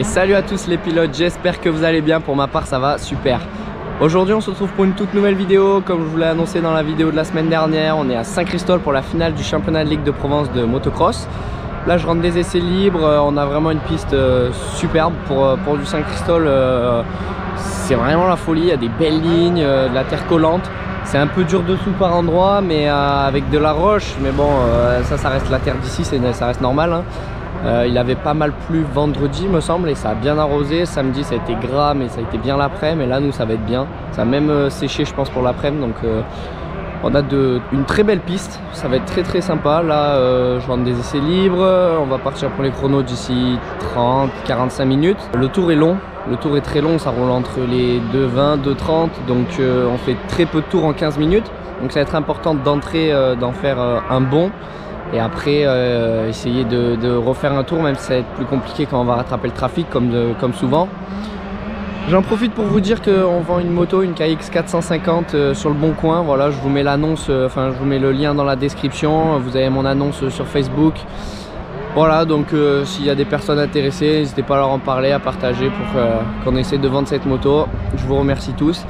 Salut à tous les pilotes, j'espère que vous allez bien. Pour ma part ça va super. Aujourd'hui on se retrouve pour une toute nouvelle vidéo. Comme je vous l'ai annoncé dans la vidéo de la semaine dernière, on est à Saint-Christol pour la finale du championnat de Ligue de Provence de motocross. Là je rentre des essais libres, on a vraiment une piste superbe pour du Saint-Christol. C'est vraiment la folie, il y a des belles lignes, de la terre collante. C'est un peu dur dessous par endroit, mais avec de la roche. Mais bon, ça reste la terre d'ici, ça reste normal, hein. Il avait pas mal plu vendredi me semble et ça a bien arrosé. Samedi ça a été gras mais ça a été bien l'après-midi. Mais là nous ça va être bien. Ça a même séché je pense pour l'après-midi. Donc on a une très belle piste. Ça va être très sympa. Là je rentre des essais libres. On va partir pour les chronos d'ici 30-45 minutes. Le tour est long. Le tour est très long. Ça roule entre les 2,20, 2,30. Donc on fait très peu de tours en 15 minutes. Donc ça va être important d'entrer, d'en faire un bon. Et après essayer de refaire un tour, même si ça va être plus compliqué quand on va rattraper le trafic comme souvent. J'en profite pour vous dire qu'on vend une moto, une KX 450 sur le Bon Coin. Voilà, je vous mets l'annonce, enfin je vous mets le lien dans la description. Vous avez mon annonce sur Facebook. Voilà, donc s'il y a des personnes intéressées, n'hésitez pas à leur en parler, à partager pour qu'on essaie de vendre cette moto. Je vous remercie tous.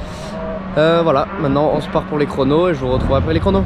Voilà, maintenant on se part pour les chronos et je vous retrouve après les chronos.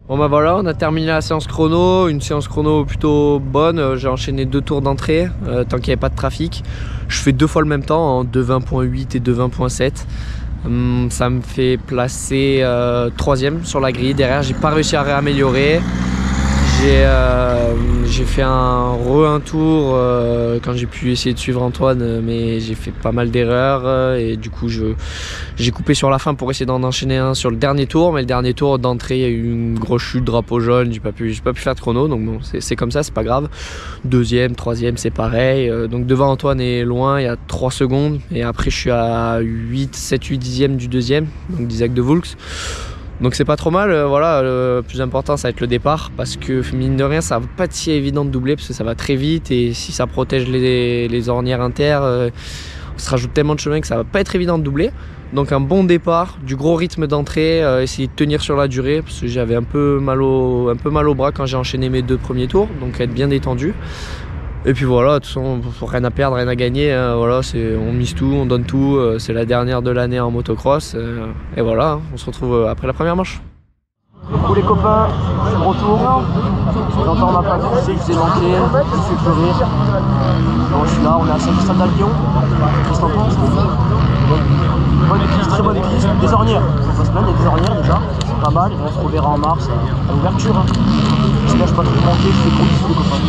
Bon bah voilà, on a terminé la séance chrono, une séance chrono plutôt bonne. J'ai enchaîné 2 tours d'entrée tant qu'il n'y avait pas de trafic. Je fais 2 fois le même temps, en 2,20.8 et 2,20.7. Ça me fait placer 3ème sur la grille. Derrière j'ai pas réussi à réaméliorer. J'ai fait un tour quand j'ai pu essayer de suivre Antoine, mais j'ai fait pas mal d'erreurs et du coup j'ai coupé sur la fin pour essayer d'en enchaîner un sur le dernier tour. Mais le dernier tour d'entrée il y a eu une grosse chute, drapeau jaune, j'ai pas pu faire de chrono, donc bon, c'est comme ça, c'est pas grave. 2ème, 3ème c'est pareil, donc devant Antoine est loin, il y a 3 secondes et après je suis à 7-8 dixièmes du 2ème, donc d'Isaac de Voulx. Donc c'est pas trop mal, voilà, le plus important ça va être le départ parce que mine de rien ça va pas être si évident de doubler parce que ça va très vite et si ça protège les ornières inter, on se rajoute tellement de chemin que ça va pas être évident de doubler. Donc un bon départ, du gros rythme d'entrée, essayer de tenir sur la durée parce que j'avais un peu mal au bras quand j'ai enchaîné mes 2 premiers tours, donc être bien détendu. Et puis voilà, de toute façon, rien à perdre, rien à gagner. Voilà, on mise tout, on donne tout. C'est la dernière de l'année en motocross. Et voilà, on se retrouve après la première manche. les copains, c'est le retour. J'entends ma place, je sais que je vous ai manqué, je vous fais pleurer. Bon, je suis là, on est à Saint-Christophe d'Albion. Qu'est-ce que t'en penses? Bonne piste, très bonne piste, des ornières. Dans la semaine, il y a des ornières déjà, c'est pas mal. Et on se reverra en mars à l'ouverture. Hein. Je lâche pas trop manquer, je fais gros bisous les copains.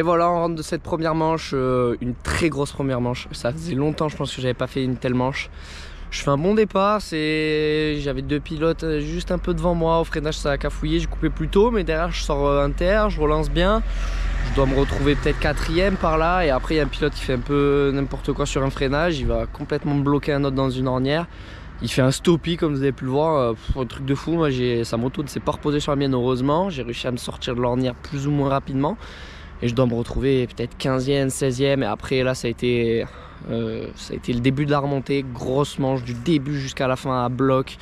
voilà, on rentre de cette première manche, une très grosse première manche. Ça faisait longtemps, je pense que j'avais pas fait une telle manche. Je fais un bon départ, j'avais 2 pilotes juste un peu devant moi. Au freinage, ça a cafouillé, j'ai coupé plus tôt, mais derrière, je sors inter, je relance bien. Je dois me retrouver peut-être 4e par là. Et après, il y a un pilote qui fait un peu n'importe quoi sur un freinage. Il va complètement bloquer un autre dans une ornière. Il fait un stoppie, comme vous avez pu le voir, un truc de fou. Moi, sa moto ne s'est pas reposée sur la mienne, heureusement. J'ai réussi à me sortir de l'ornière plus ou moins rapidement. Et je dois me retrouver peut-être 15e, 16e. Et après, là, ça a été le début de la remontée. Grosse manche du début jusqu'à la fin à bloc.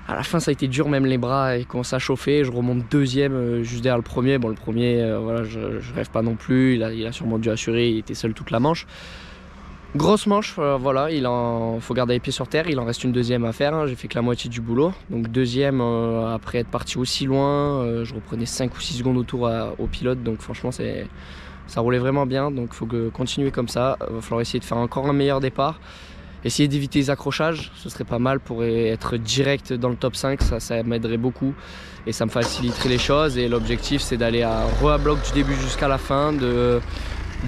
À la fin, ça a été dur, même les bras ils commencent à chauffer. Je remonte 2e juste derrière le premier. Bon, le premier, voilà, je rêve pas non plus. Il a sûrement dû assurer. Il était seul toute la manche. Grosse manche, voilà, faut garder les pieds sur terre, il en reste une 2e à faire, hein. J'ai fait que la moitié du boulot. Donc 2e, après être parti aussi loin, je reprenais 5 ou 6 secondes autour au pilote, donc franchement ça roulait vraiment bien, donc il faut continuer comme ça. Il va falloir essayer de faire encore un meilleur départ, essayer d'éviter les accrochages, ce serait pas mal pour être direct dans le top 5, ça m'aiderait beaucoup et ça me faciliterait les choses. Et l'objectif c'est d'aller à bloc du début jusqu'à la fin, de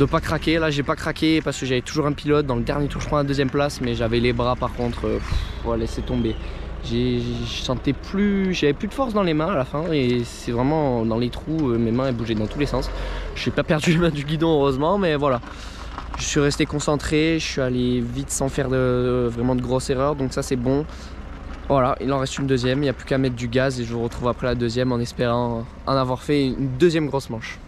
pas craquer. Là j'ai pas craqué parce que j'avais toujours un pilote. Dans le dernier tour je prends la 2e place, mais j'avais les bras par contre, laissé tomber. J'avais plus de force dans les mains à la fin et c'est vraiment dans les trous, mes mains elles bougeaient dans tous les sens. Je n'ai pas perdu les mains du guidon heureusement, mais voilà. Je suis resté concentré, je suis allé vite sans faire vraiment de grosses erreurs, donc ça c'est bon. Voilà, il en reste une 2e, il n'y a plus qu'à mettre du gaz et je vous retrouve après la 2e en espérant en avoir fait une 2e grosse manche.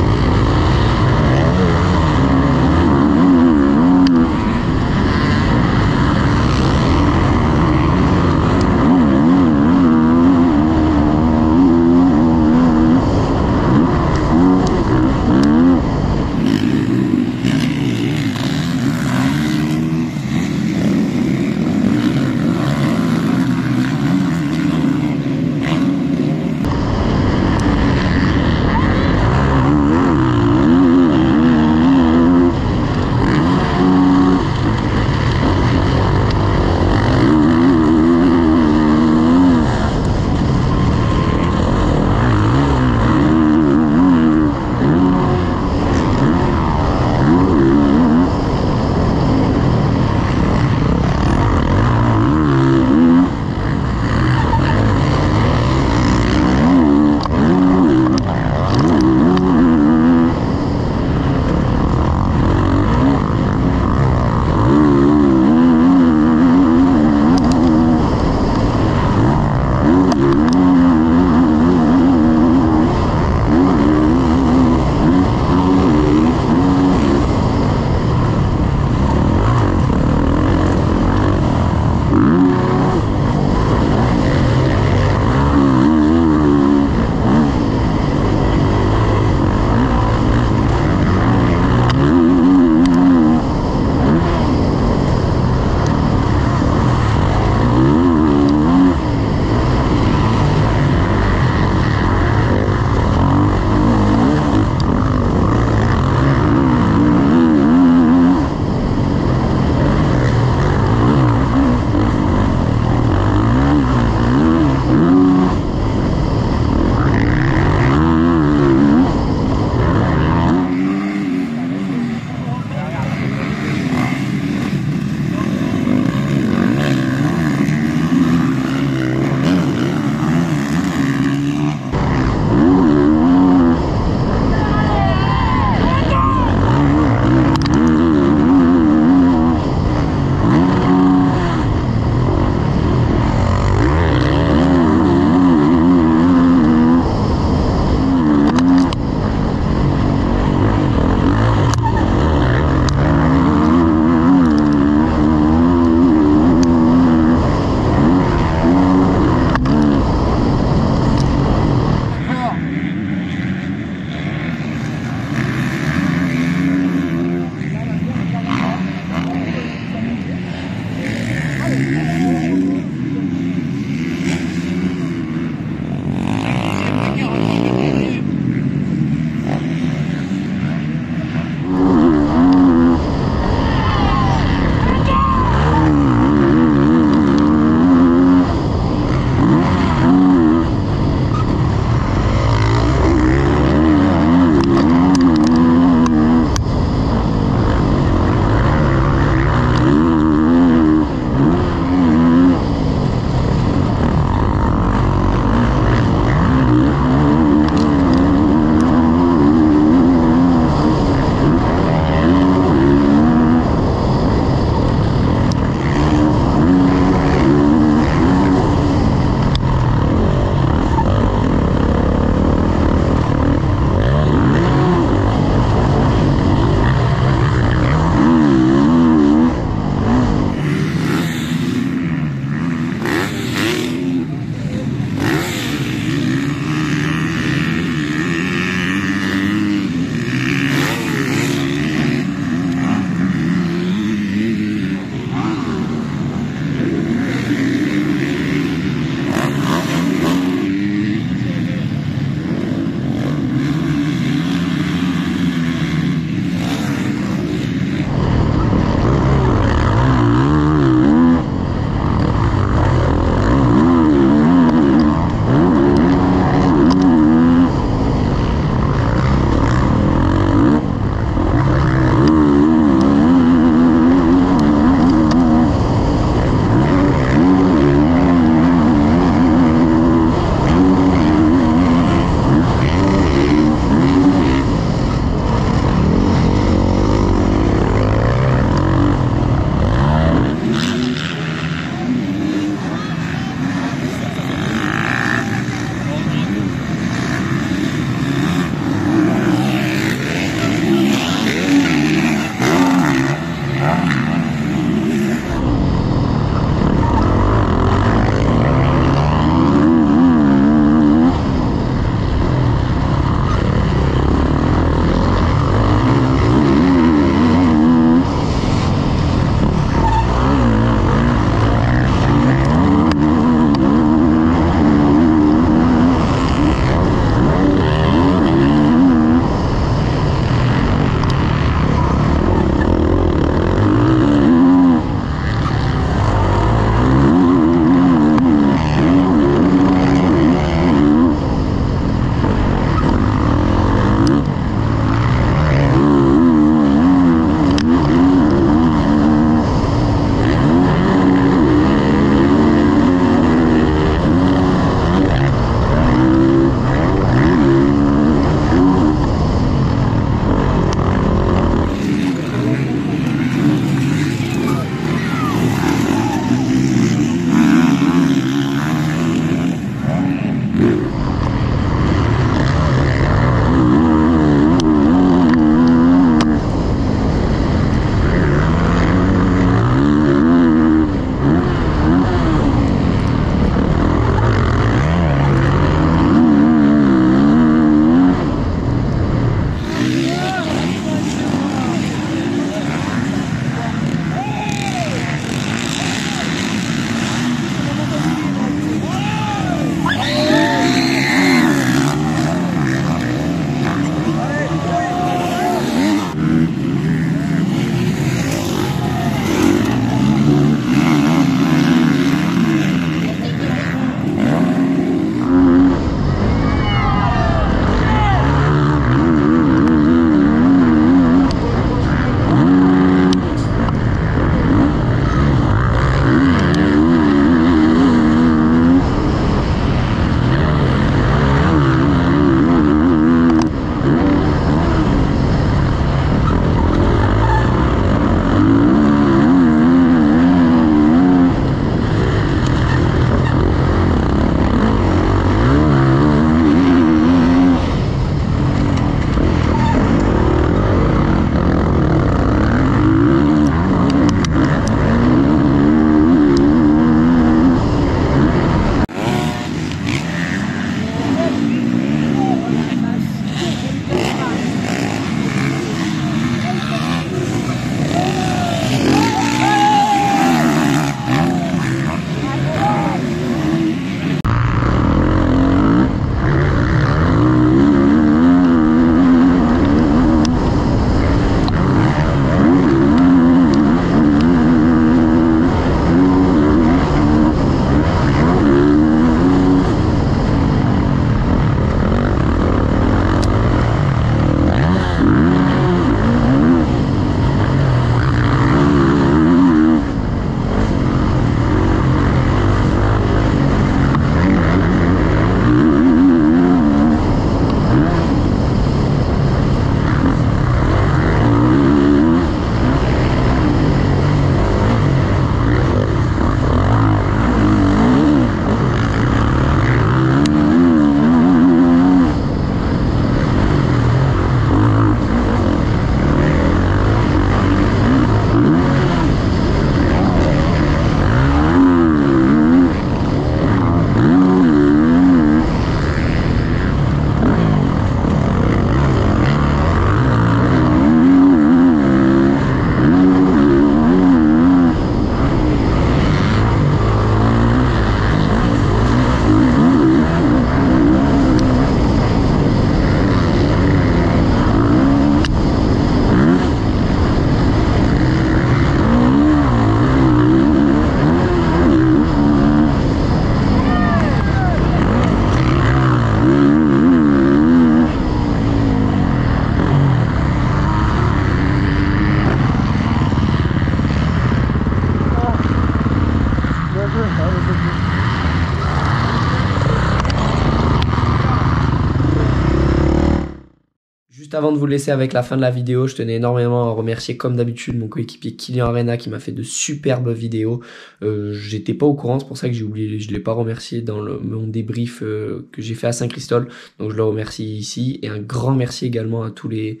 Juste avant de vous laisser avec la fin de la vidéo, je tenais énormément à remercier comme d'habitude mon coéquipier Kylian Arena qui m'a fait de superbes vidéos. J'étais pas au courant, c'est pour ça que j'ai oublié, je l'ai pas remercié dans mon débrief que j'ai fait à Saint-Christol. Donc je le remercie ici et un grand merci également à tous les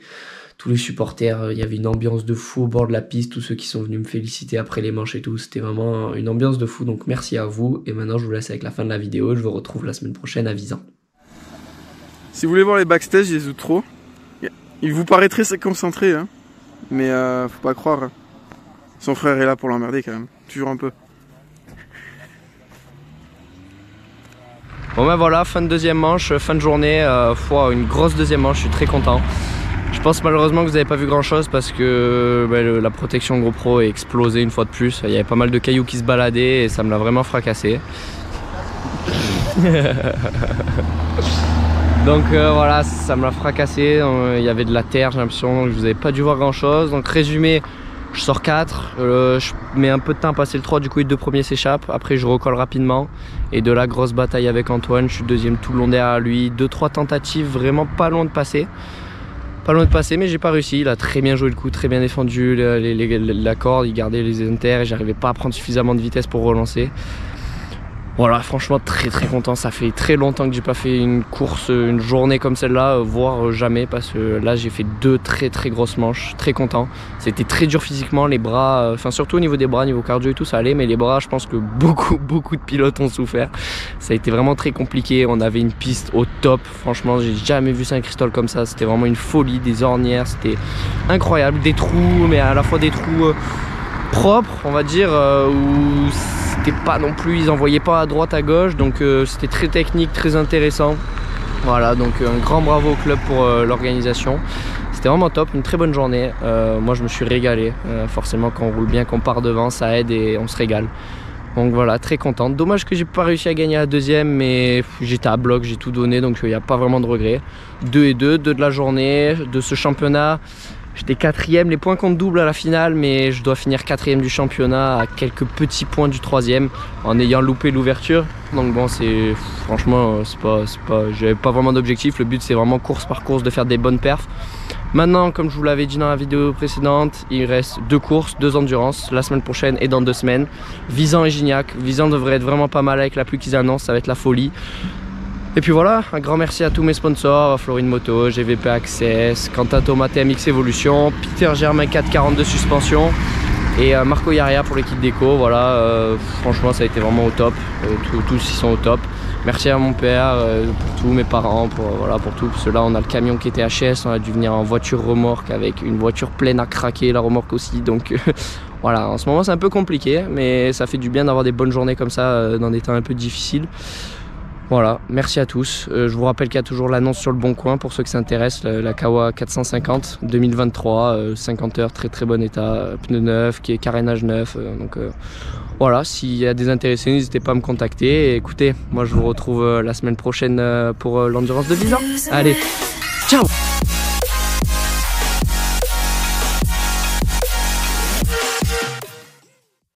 supporters. Il y avait une ambiance de fou au bord de la piste, tous ceux qui sont venus me féliciter après les manches et tout, c'était vraiment une ambiance de fou, donc merci à vous. Et maintenant je vous laisse avec la fin de la vidéo, je vous retrouve la semaine prochaine à Visan. Si vous voulez voir les backstage, je les ai trop. Il vous paraît très concentré, hein, mais faut pas croire. Son frère est là pour l'emmerder quand même, toujours un peu. Bon ben voilà, fin de deuxième manche, fin de journée, une grosse deuxième manche, je suis très content. Je pense malheureusement que vous n'avez pas vu grand chose parce que la protection GoPro est explosée une fois de plus. Il y avait pas mal de cailloux qui se baladaient et ça me l'a vraiment fracassé. Donc voilà, ça me l'a fracassé. Il y avait de la terre, j'ai l'impression que vous n'avez pas dû voir grand chose. Donc résumé, je sors 4, je mets un peu de temps à passer le 3, du coup les 2 premiers s'échappent. Après je recolle rapidement et de là grosse bataille avec Antoine, je suis deuxième tout le long derrière lui. 2-3 tentatives, vraiment pas loin de passer. Mais j'ai pas réussi. Il a très bien joué le coup, très bien défendu la corde, il gardait les inters et j'arrivais pas à prendre suffisamment de vitesse pour relancer. Voilà, franchement très content. Ça fait très longtemps que j'ai pas fait une course, une journée comme celle-là, voire jamais, parce que là j'ai fait 2 très grosses manches, très content. C'était très dur physiquement, les bras, enfin surtout au niveau des bras, niveau cardio et tout ça allait, mais les bras je pense que beaucoup de pilotes ont souffert. Ça a été vraiment très compliqué, on avait une piste au top, franchement j'ai jamais vu Saint-Christol comme ça, c'était vraiment une folie, des ornières, c'était incroyable, des trous, mais à la fois des trous propres on va dire, où c'était pas non plus, ils envoyaient pas à droite à gauche, donc c'était très technique, très intéressant. Voilà, donc un grand bravo au club pour l'organisation, c'était vraiment top, une très bonne journée. Moi je me suis régalé, forcément quand on roule bien, qu'on part devant ça aide et on se régale. Donc voilà, très content. Dommage que j'ai pas réussi à gagner la deuxième, mais j'étais à bloc, j'ai tout donné, donc il n'y a pas vraiment de regret. 2 et 2 de la journée, de ce championnat. J'étais 4ème, les points comptent double à la finale, mais je dois finir 4ème du championnat à quelques petits points du 3ème en ayant loupé l'ouverture. Donc bon, franchement, j'avais pas vraiment d'objectif. Le but c'est vraiment course par course de faire des bonnes perfs. Maintenant, comme je vous l'avais dit dans la vidéo précédente, il reste 2 courses, 2 endurances, la semaine prochaine et dans 2 semaines. Visan et Gignac. Visan devrait être vraiment pas mal avec la pluie qu'ils annoncent, ça va être la folie. Et puis voilà, un grand merci à tous mes sponsors, Florine Moto, GVP Access, Quentin Thomas TMX Evolution, Peter Germain 442 Suspension et Marco Yaria pour l'équipe déco. Voilà, franchement ça a été vraiment au top, tous ils sont au top. Merci à mon père, pour tous mes parents, pour tout, parce que là on a le camion qui était HS, on a dû venir en voiture remorque avec une voiture pleine à craquer, la remorque aussi, donc voilà, en ce moment c'est un peu compliqué, mais ça fait du bien d'avoir des bonnes journées comme ça dans des temps un peu difficiles. Voilà, merci à tous. Je vous rappelle qu'il y a toujours l'annonce sur le Bon Coin pour ceux qui s'intéressent, la Kawa 450 2023, 50 heures, très bon état, pneus neufs, qui est carénage neuf. Donc voilà, s'il y a des intéressés, n'hésitez pas à me contacter. Et écoutez, moi je vous retrouve la semaine prochaine pour l'endurance de Visan. Allez, ciao!